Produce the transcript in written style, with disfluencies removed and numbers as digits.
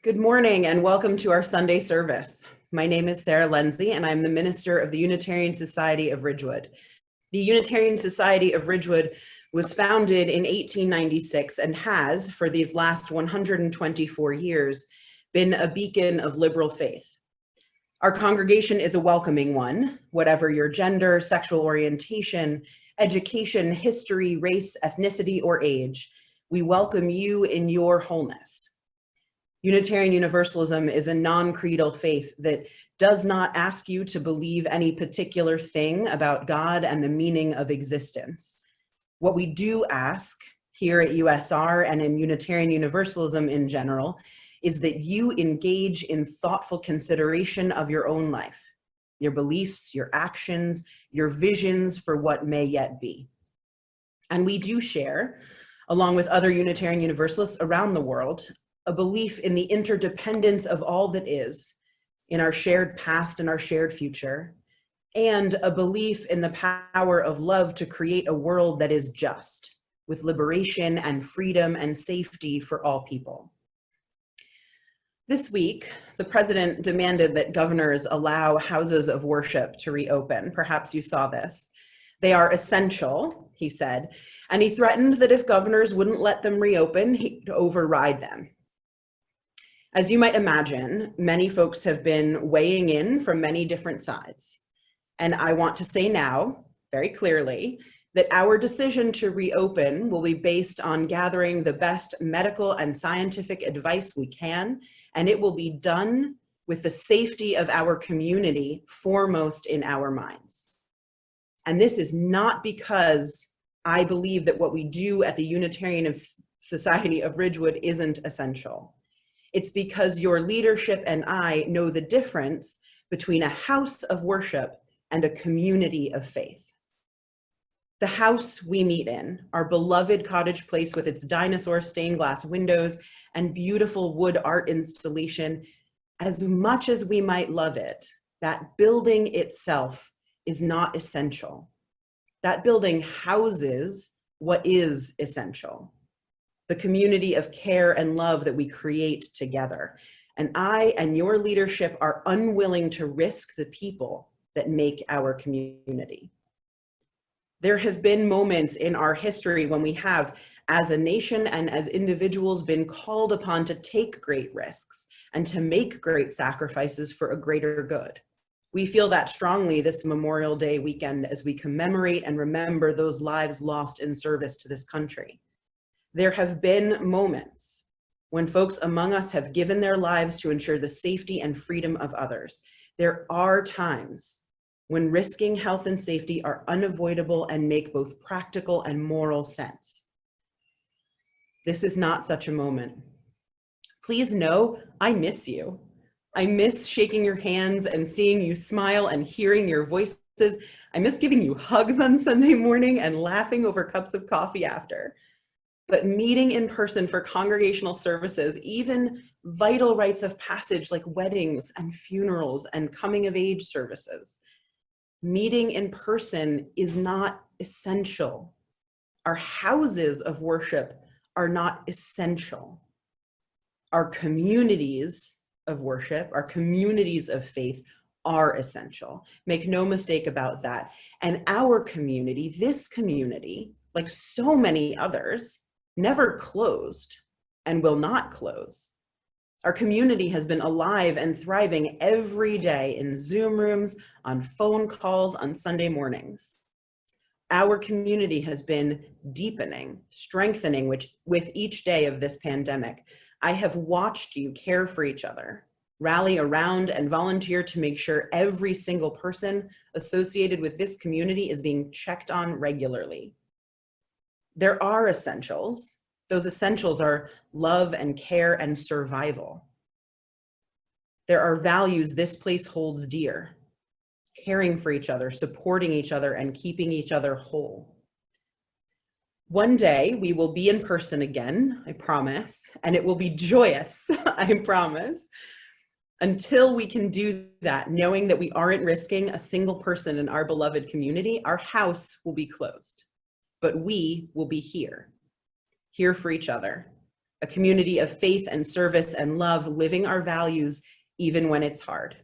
Good morning and welcome to our Sunday service. My name is Sarah Lensley and I'm the minister of the Unitarian Society of Ridgewood. The Unitarian Society of Ridgewood was founded in 1896 and has, for these last 124 years, been a beacon of liberal faith. Our congregation is a welcoming one, whatever your gender, sexual orientation, education, history, race, ethnicity, or age. We welcome you in your wholeness. Unitarian Universalism is a non-creedal faith that does not ask you to believe any particular thing about God and the meaning of existence. What we do ask here at USR and in Unitarian Universalism in general is that you engage in thoughtful consideration of your own life, your beliefs, your actions, your visions for what may yet be. And we do share, along with other Unitarian Universalists around the world, a belief in the interdependence of all that is, in our shared past and our shared future, and a belief in the power of love to create a world that is just, with liberation and freedom and safety for all people. This week, the president demanded that governors allow houses of worship to reopen. Perhaps you saw this. They are essential, he said, and he threatened that if governors wouldn't let them reopen, he'd override them. As you might imagine, many folks have been weighing in from many different sides. And I want to say now, very clearly, that our decision to reopen will be based on gathering the best medical and scientific advice we can, and it will be done with the safety of our community foremost in our minds. And this is not because I believe that what we do at the Unitarian Society of Ridgewood isn't essential. It's because your leadership and I know the difference between a house of worship and a community of faith. The house we meet in, our beloved cottage place with its dinosaur stained glass windows and beautiful wood art installation, as much as we might love it, that building itself is not essential. That building houses what is essential. The community of care and love that we create together. And I and your leadership are unwilling to risk the people that make our community. There have been moments in our history when we have, as a nation and as individuals, been called upon to take great risks and to make great sacrifices for a greater good. We feel that strongly this Memorial Day weekend as we commemorate and remember those lives lost in service to this country. There have been moments when folks among us have given their lives to ensure the safety and freedom of others. There are times when risking health and safety are unavoidable and make both practical and moral sense. This is not such a moment. Please know I miss you. I miss shaking your hands and seeing you smile and hearing your voices. I miss giving you hugs on Sunday morning and laughing over cups of coffee after. But meeting in person for congregational services, even vital rites of passage like weddings and funerals and coming of age services, meeting in person is not essential. Our houses of worship are not essential. Our communities of worship, our communities of faith are essential. Make no mistake about that. And our community, this community, like so many others, never closed and will not close. Our community has been alive and thriving every day in Zoom rooms, on phone calls, on Sunday mornings. Our community has been deepening, strengthening with each day of this pandemic. I have watched you care for each other, rally around and volunteer to make sure every single person associated with this community is being checked on regularly. There are essentials. Those essentials are love and care and survival. There are values this place holds dear, caring for each other, supporting each other, and keeping each other whole. One day we will be in person again, I promise, and it will be joyous, I promise. Until we can do that, knowing that we aren't risking a single person in our beloved community, our house will be closed. But we will be here for each other, a community of faith and service and love, living our values even when it's hard.